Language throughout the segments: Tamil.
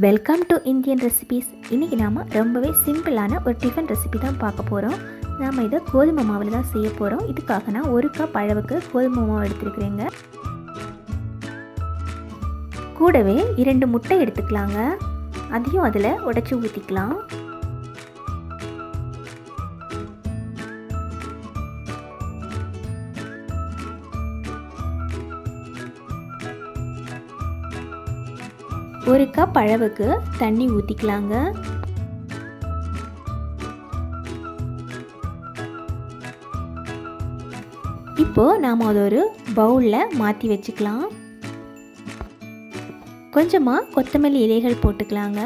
Welcome to Indian recipes. இன்றைக்கி நாம் ரொம்பவே சிம்பிளான ஒரு டிஃபன் ரெசிபி தான் பார்க்க போகிறோம். நாம் இதை கோதுமை மாவில் தான் செய்ய போகிறோம். இதுக்காக நான் 1 கப் அளவுக்கு கோதுமை மாவு எடுத்துருக்குறேங்க. கூடவே 2 முட்டை எடுத்துக்கலாங்க. அதையும் அதில் உடைச்சி ஊற்றிக்கலாம். ஒரு கப் அளவுக்கு தண்ணி ஊற்றிக்கலாங்க. இப்போது நாம் அதை ஒரு பவுலில் மாற்றி வச்சுக்கலாம். கொஞ்சமாக கொத்தமல்லி இலைகள் போட்டுக்கலாங்க.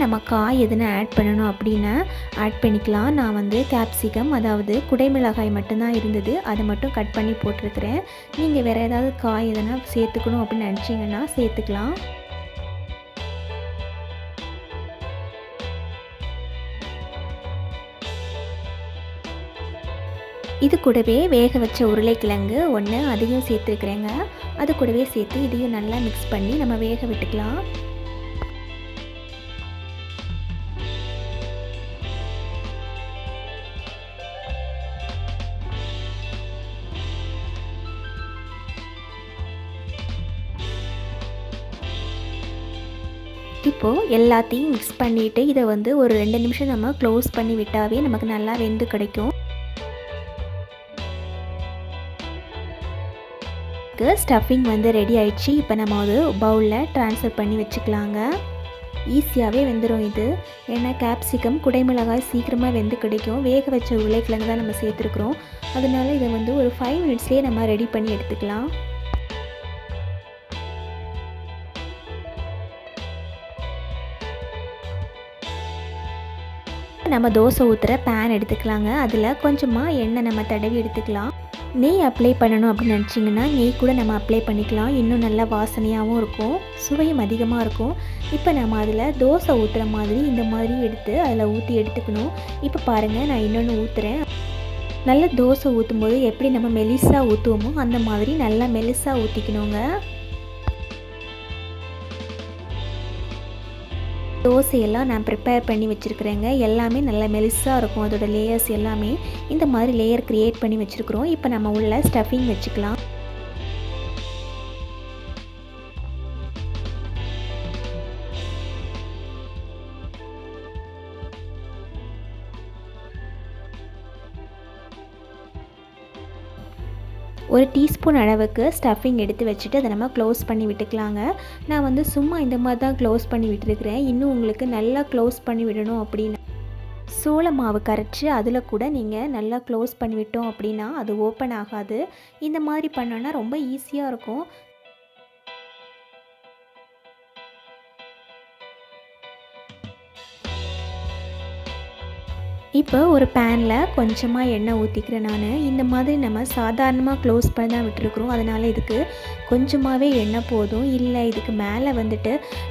நம்ம காய் எதுனா ஆட் பண்ணணும் அப்படின்னா ஆட் பண்ணிக்கலாம். நான் வந்து கேப்சிகம், அதாவது குடைமிளகாய் மட்டும்தான் இருந்தது, அதை மட்டும் கட் பண்ணி போட்டிருக்கிறேன். நீங்கள் வேறு ஏதாவது காய் எதனா சேர்த்துக்கணும் அப்படின்னு நினச்சிங்கன்னா சேர்த்துக்கலாம். இது கூடவே வேக வச்ச உருளைக்கிழங்கு 1 அதையும் சேர்த்துருக்குறேங்க. அது கூடவே சேர்த்து இதையும் நல்லா மிக்ஸ் பண்ணி நம்ம வேக விட்டுக்கலாம். இப்போது எல்லாத்தையும் மிக்ஸ் பண்ணிவிட்டு இதை வந்து ஒரு 2 நிமிஷம் நம்ம க்ளோஸ் பண்ணி விட்டாவே நமக்கு நல்லா வெந்து கிடைக்கும். ஸ்டஃபிங் வந்து ரெடி ஆயிடுச்சு. இப்போ நம்ம ஒரு பவுலில் ட்ரான்ஸ்ஃபர் பண்ணி வச்சுக்கலாங்க. ஈஸியாகவே வெந்துடும் இது. ஏன்னா கேப்சிகம், குடைமிளகாய் சீக்கிரமாக வெந்து கிடைக்கும். வேக வச்ச உருளைக்கிழங்கு தான் நம்ம சேர்த்துருக்குறோம். அதனால இதை வந்து ஒரு 5 மினிட்ஸ்லேயே நம்ம ரெடி பண்ணி எடுத்துக்கலாம். நம்ம தோசை ஊற்றுற பேன் எடுத்துக்கலாங்க. அதில் கொஞ்சமாக எண்ணெய் நம்ம தடவி எடுத்துக்கலாம். நெய் அப்ளை பண்ணணும் அப்படின்னு நினச்சிங்கன்னா நெய் கூட நம்ம அப்ளை பண்ணிக்கலாம். இன்னும் நல்லா வாசனையாகவும் இருக்கும், சுவையும் அதிகமாக இருக்கும். இப்போ நம்ம அதில் தோசை ஊற்றுற மாதிரி இந்த மாதிரி எடுத்து அதில் ஊற்றி எடுத்துக்கணும். இப்போ பாருங்கள், நான் இன்னொன்று ஊற்றுறேன். நல்லா தோசை ஊற்றும்போது எப்படி நம்ம மெலிசாக ஊற்றுவோமோ அந்த மாதிரி நல்லா மெலிசாக ஊற்றிக்கணுங்க. தோசையெல்லாம் நான் ப்ரிப்பேர் பண்ணி வச்சுருக்கிறேங்க. எல்லாமே நல்லா மெலிசாக இருக்கும், அதோடய லேயர்ஸ் எல்லாமே இந்த மாதிரி லேயர் க்ரியேட் பண்ணி வச்சுருக்குறோம். இப்போ நம்ம உள்ள ஸ்டஃபிங் வச்சுக்கலாம். ஒரு டீஸ்பூன் அளவுக்கு ஸ்டஃபிங் எடுத்து வச்சுட்டு அதை நம்ம க்ளோஸ் பண்ணி விட்டுக்கலாங்க. நான் சும்மா இந்த மாதிரி தான் க்ளோஸ் பண்ணி விட்டுருக்கிறேன். இன்னும் உங்களுக்கு நல்லா க்ளோஸ் பண்ணி விடணும் அப்படின்னா சோள மாவு கரைச்சி அதில் கூட நீங்கள் நல்லா க்ளோஸ் பண்ணி விட்டோம் அப்படின்னா அது ஓப்பன் ஆகாது. இந்த மாதிரி பண்ணோன்னா ரொம்ப ஈஸியாக இருக்கும். இப்போ ஒரு பேனில் கொஞ்சமாக எண்ணெய் ஊற்றிக்கிறேன் நான். இந்த மாதிரி நம்ம சாதாரணமாக க்ளோஸ் பண்ணி தான் விட்டுருக்குறோம், அதனால் இதுக்கு கொஞ்சமாகவே எண்ணெய் போதும். இல்லை இதுக்கு மேலே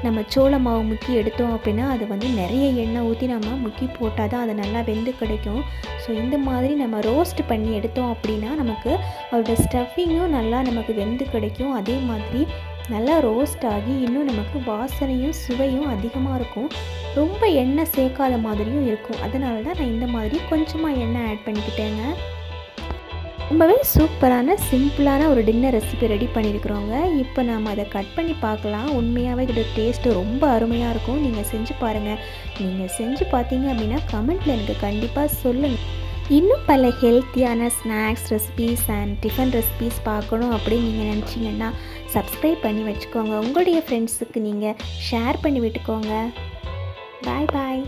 நம்ம சோள மாவு முக்கி எடுத்தோம் அப்படின்னா அது நிறைய எண்ணெய் ஊற்றி நம்ம முக்கி போட்டால் தான் அது நல்லா வெந்து கிடைக்கும். ஸோ இந்த மாதிரி நம்ம ரோஸ்ட் பண்ணி எடுத்தோம் அப்படின்னா நமக்கு அதோட ஸ்டஃபிங்கும் நல்லா நமக்கு வெந்து கிடைக்கும். அதே மாதிரி நல்லா ரோஸ்ட் ஆகி இன்னும் நமக்கு வாசனையும் சுவையும் அதிகமாக இருக்கும். ரொம்ப எண்ணெய் சேர்க்காத மாதிரியும் இருக்கும். அதனால தான் நான் இந்த மாதிரி கொஞ்சமாக எண்ணெய் ஆட் பண்ணிக்கிட்டேங்க. ரொம்பவே சூப்பரான சிம்பிளான ஒரு டின்னர் ரெசிபி ரெடி பண்ணியிருக்கிறோங்க. இப்போ நாம் அதை கட் பண்ணி பார்க்கலாம். உண்மையாகவே இதோட டேஸ்ட்டு ரொம்ப அருமையாக இருக்கும். நீங்கள் செஞ்சு பாருங்கள். நீங்கள் செஞ்சு பார்த்தீங்க அப்படின்னா கமெண்ட்டில் எனக்கு கண்டிப்பாக சொல்லுங்கள். இன்னும் பல ஹெல்த்தியான snacks recipes and tiffin recipes பார்க்கணும் அப்படின்னு நீங்கள் நினச்சிங்கன்னா சப்ஸ்கிரைப் பண்ணி வச்சுக்கோங்க. உங்களுடைய ஃப்ரெண்ட்ஸுக்கு நீங்கள் ஷேர் பண்ணி விட்டுக்கோங்க. பாய் பாய்.